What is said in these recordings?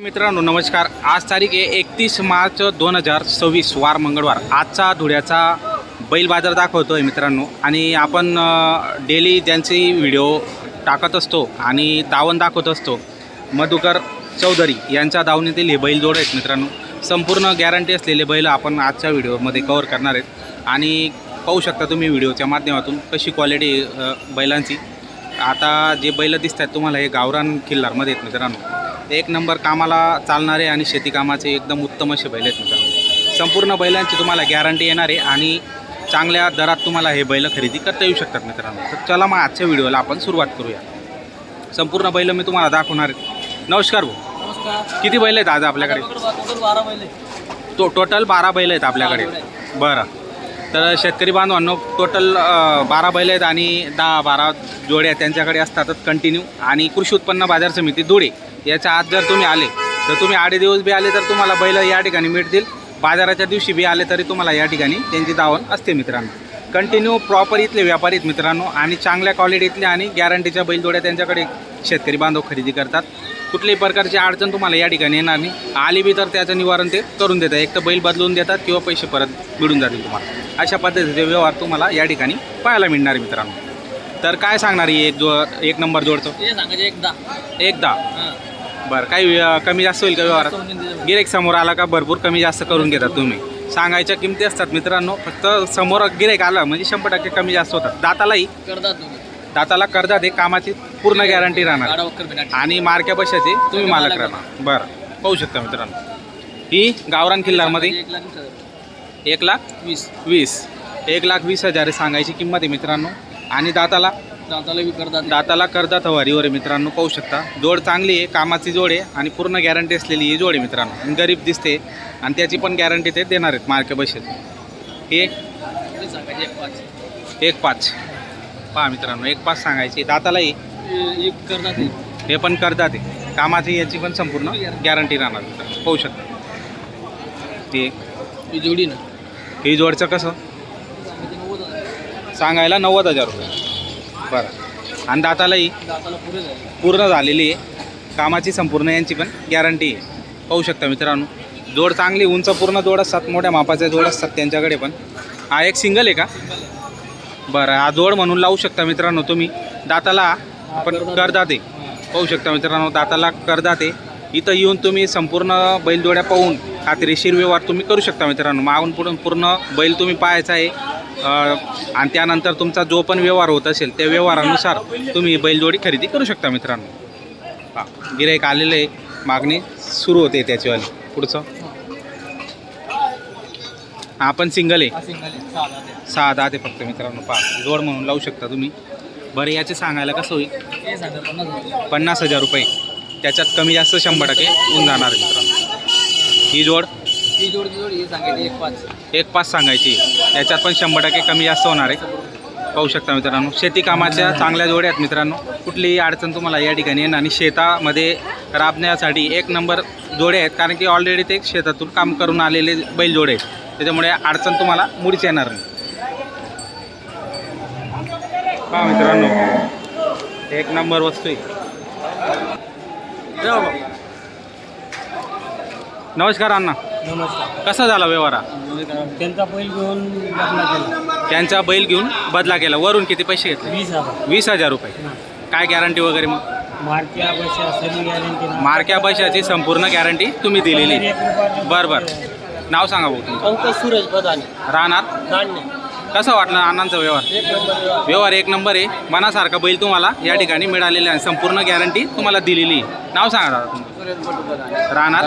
मित्रांनो नमस्कार. आज तारीख आहे 31 मार्च 2026 वार मंगळवार. आजचा धुळ्याचा बैल बाजार दाखवतोय मित्रांनो. आणि आपण डेली त्यांची व्हिडिओ टाकत असतो आणि दावण दाखवत असतो. मधुकर चौधरी यांच्या दावणीतील हे बैल जोड आहेत मित्रांनो. संपूर्ण गॅरंटी असलेले बैल आपण आजच्या व्हिडिओमध्ये कव्हर करणार आहेत. आणि पाहू शकता तुम्ही व्हिडिओच्या माध्यमातून कशी क्वालिटी बैलांची. आता जे बैल दिसत आहेत तुम्हाला हे गावरान किल्लारमध्ये आहेत मित्रांनो. एक नंबर कामाला चालणारे आणि शेती कामाचे एकदम उत्तम असे बैल आहेत मित्रांनो. संपूर्ण बैलांची तुम्हाला गॅरंटी येणार आहे आणि चांगल्या दरात तुम्हाला हे बैल खरेदी करता येऊ शकतात मित्रांनो. तर चला मग आजच्या व्हिडिओला आपण सुरुवात करूया. संपूर्ण बैल मी तुम्हाला दाखवणार आहे. नमस्कार भाऊ. नमस्कार. किती बैल आहेत आज आपल्याकडे? टोटल 12 बैल आहेत. टोटल 12 बैल आहेत आपल्याकडे. बरं. तर शेतकरी बांधवांनो टोटल 12 बैल आहेत आणि 10-12 जोड्या त्यांच्याकडे असतातच कंटिन्यू. आणि कृषी उत्पन्न बाजार समिती धुळे याच्या आत जर तुम्ही आले तर तुम्ही 8 दिवस बी आले तर तुम्हाला बैल या ठिकाणी मिळतील. बाजाराच्या दिवशी बी आले तरी तुम्हाला या ठिकाणी त्यांची दावण असते मित्रांनो. कंटिन्यू प्रॉपर इथले व्यापारी आहेत मित्रांनो. आणि चांगल्या क्वालिटीतले आणि गॅरंटीच्या बैलजोड्या त्यांच्याकडे शेतकरी बांधव खरेदी करतात. कुठल्याही प्रकारची अडचण तुम्हाला या ठिकाणी येणार नाही. आली बी तर त्याचं निवारण ते करून देतात. एक तर बैल बदलून देतात किंवा पैसे परत मिळून जातील तुम्हाला. अशा पद्धतीचे व्यवहार तुम्हाला या ठिकाणी पाहायला मिळणार आहे मित्रांनो. तर काय सांगणार ही एक नंबर जोडचं? ते सांगायचे एकदा बरं. काही कमी जास्त होईल का व्यवहारात? गिरेक समोर आला का भरपूर कमी जास्त करून घेतात तुम्ही. सांगायच्या किमती असतात मित्रांनो. फक्त समोर गिरेक आलं म्हणजे 100% कमी जास्त होतात. दातालाही दाताला कर्जात हे कामाची पूर्ण गॅरंटी राहणार आणि मार्क्या पैशाचे तुम्ही मालक राहणार. बरं पाहू शकता मित्रांनो. ही गावरान किल्लारमध्ये 1,20,000 1,20,000 सांगायची किंमत आहे मित्रांनो. आणि दाताला कर्जात हवारीवर आहे मित्रांनो. पाहू शकता जोड चांगली आहे, कामाची जोड आहे आणि पूर्ण गॅरंटी असलेली ही जोड आहे मित्रांनो. आणि गरीब दिसते आणि त्याची पण गॅरंटी ते देणार आहेत मार्के पैशाची. हे 1,5,000 पहा मित्रांनो. 1,5,000 सांगायची. दातालाही हे पण कर्जात आहे. कामाची याची पण संपूर्ण गॅरंटी राहणार मित्रांनो. पाहू शकता. ते जोडी ना ही जोडचं कसं सांगायला 90,000 रुपये. बरं. आणि दातालाही पूर्ण झालेली आहे. कामाची संपूर्ण यांची पण गॅरंटी आहे. पाहू शकता मित्रांनो. जोड चांगली उंच पूर्ण जोड असतात. मोठ्या मापाचे जोड असतात त्यांच्याकडे पण. हा एक सिंगल आहे का? बरं. हा जोड म्हणून लावू शकता मित्रांनो तुम्ही. दाताला आपण करदात आहे. पाहू शकता मित्रांनो. दाताला करदात आहे. इथं येऊन तुम्ही संपूर्ण बैलजोड्या पाहून खात्रीशीर व्यवहार तुम्ही करू शकता मित्रांनो. मागून पुढून पूर्ण बैल तुम्ही पाहायचा आहे. आणि त्यानंतर तुमचा जो पण व्यवहार होत असेल त्या व्यवहारानुसार तुम्ही बैलजोडी खरेदी करू शकता मित्रांनो. हां गिऱ्हाईक आलेलं आहे. मागणी सुरू होते त्याचीवाली. पुढचं हा पण सिंगल आहे. 6 दात आहे फक्त मित्रांनो. पहा जोड म्हणून लावू शकता तुम्ही. बरं याचे सांगायला कसं होईल? 50,000 रुपये. त्याच्यात कमी जास्त 100% होऊन जाणार आहे मित्रांनो. ही जोड 1,500 सांगायची. त्याच्यात पण 100% कमी जास्त होणार आहे. पाहू शकता मित्रांनो. शेती कामाच्या चांगल्या जोड्या आहेत मित्रांनो. कुठलीही अडचण तुम्हाला या ठिकाणी येणार. आणि शेतामध्ये राबण्यासाठी एक नंबर जोडे आहेत. कारण की ऑलरेडी ते शेतातून काम करून आलेले बैल जोडे आहेत. त्याच्यामुळे अडचण तुम्हाला मुळीच येणार नाही. पहा मित्रांनो एक नंबर वस्तू आहे. नमस्कार अण्णा. नमस्कार. कसा झाला व्यवहार? त्यांचा बैल घेऊन बदला केला. वरून किती पैसे घेतले? 20,000 रुपये. काय गॅरंटी वगैरे? मग मार्क्या पैशाची संपूर्ण गॅरंटी तुम्ही दिलेली. बरं. नाव सांगा भाऊ तुमचं. पंकज सूरज बदाने, राहणार. कसं वाटलं अण्णांचा व्यवहार? व्यवहार एक नंबर आहे. मनासारखा बैल तुम्हाला या ठिकाणी मिळालेला आहे. संपूर्ण गॅरंटी तुम्हाला दिलेली आहे. नाव सांगा दादा तुमचं. राहणार.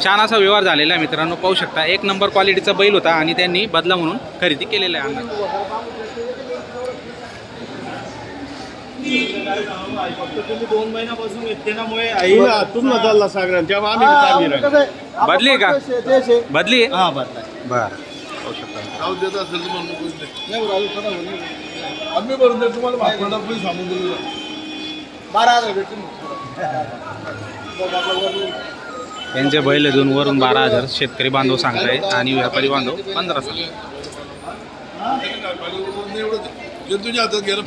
छान असा व्यवहार झालेला आहे मित्रांनो. पाहू शकता एक नंबर क्वालिटीचा बैल होता आणि त्यांनी बदला म्हणून खरेदी केलेला आहे अण्णा. तुम्ही 2 महिन्यापासून त्यामुळे बदली का? बदली हा बदला. बरं. आम्ही भरून देतो तुम्हाला. 12,000 भेटतील. यांचे बैल दोन वरून 12,000 शेतकरी बांधव सांगताय आणि व्यापारी बांधव 15 सांगताय. तुझ्या हातात गेलं.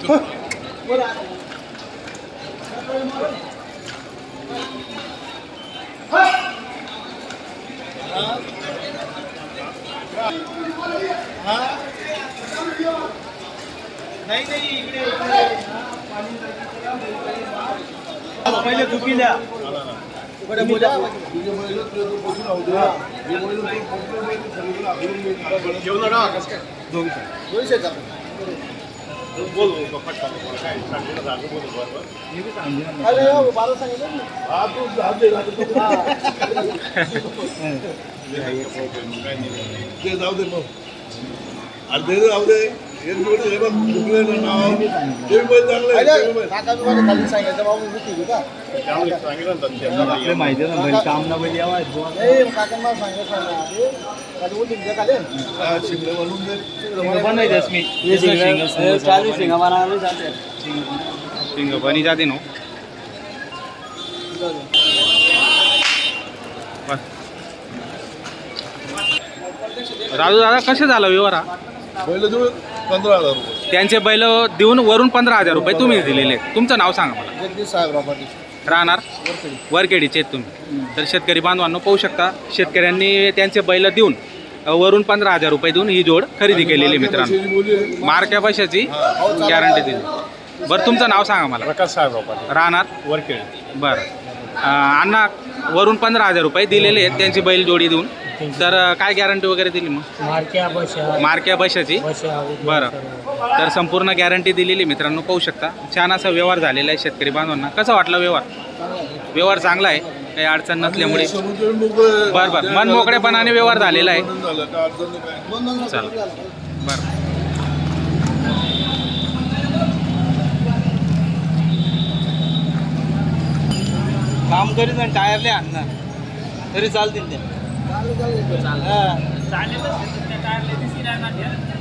पहिले चुकी द्या जाऊ दे मग अर्धे जाऊ दे एक जोडी हे बघ दुसरे नाव ते बैल चांगले आहे, ते बैल. आपले माहिती ना बैल काम ना बैल यावा हा, शिंगडे म्हणून दे. सिंग बनी जाते नो बस. राजू दादा कसे झाला व्यवहार हा? बैल देऊ 15,000 रुपये. त्यांचे बैल देऊन वरून 15,000 रुपये तुम्ही दिलेले आहेत. तुमचं नाव सांगा मला. जगदीश साहेबराव पाटील राहणार वरखेडीचे आहेत तुम्ही. तर शेतकरी बांधवांनो पाहू शकता, शेतकऱ्यांनी त्यांचे बैल देऊन वरून 15,000 रुपये देऊन ही जोड खरेदी केलेली मित्रांनो. पैशाची बोली आहे. मारक्या पैशाची गॅरंटी दिली. बरं तुमचं नाव सांगा मला. प्रकाश साहेबराव पाटील राहणार वरखेड बरं. अण्णा वरून 15,000 रुपये दिलेले आहेत त्यांची बैल जोडी देऊन. तर काय गॅरंटी वगैरे दिली मग? मारक्या पैशाची बरं. तर संपूर्ण गॅरंटी दिलेली मित्रांनो पाहू शकता. छान असा व्यवहार झालेला आहे शेतकरी बांधवांना. कसा वाटला व्यवहार? व्यवहार चांगला आहे, काही अडचण नसल्यामुळे. समुद्र मोकळं. बरं बरं, मन मोकळेपणाने व्यवहार झालेला आहे. म्हणून झालं, काय अडचण नाही काय. चला बरं. काम करीत आणि टायरले आणणार तरी चालतील ते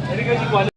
चालेल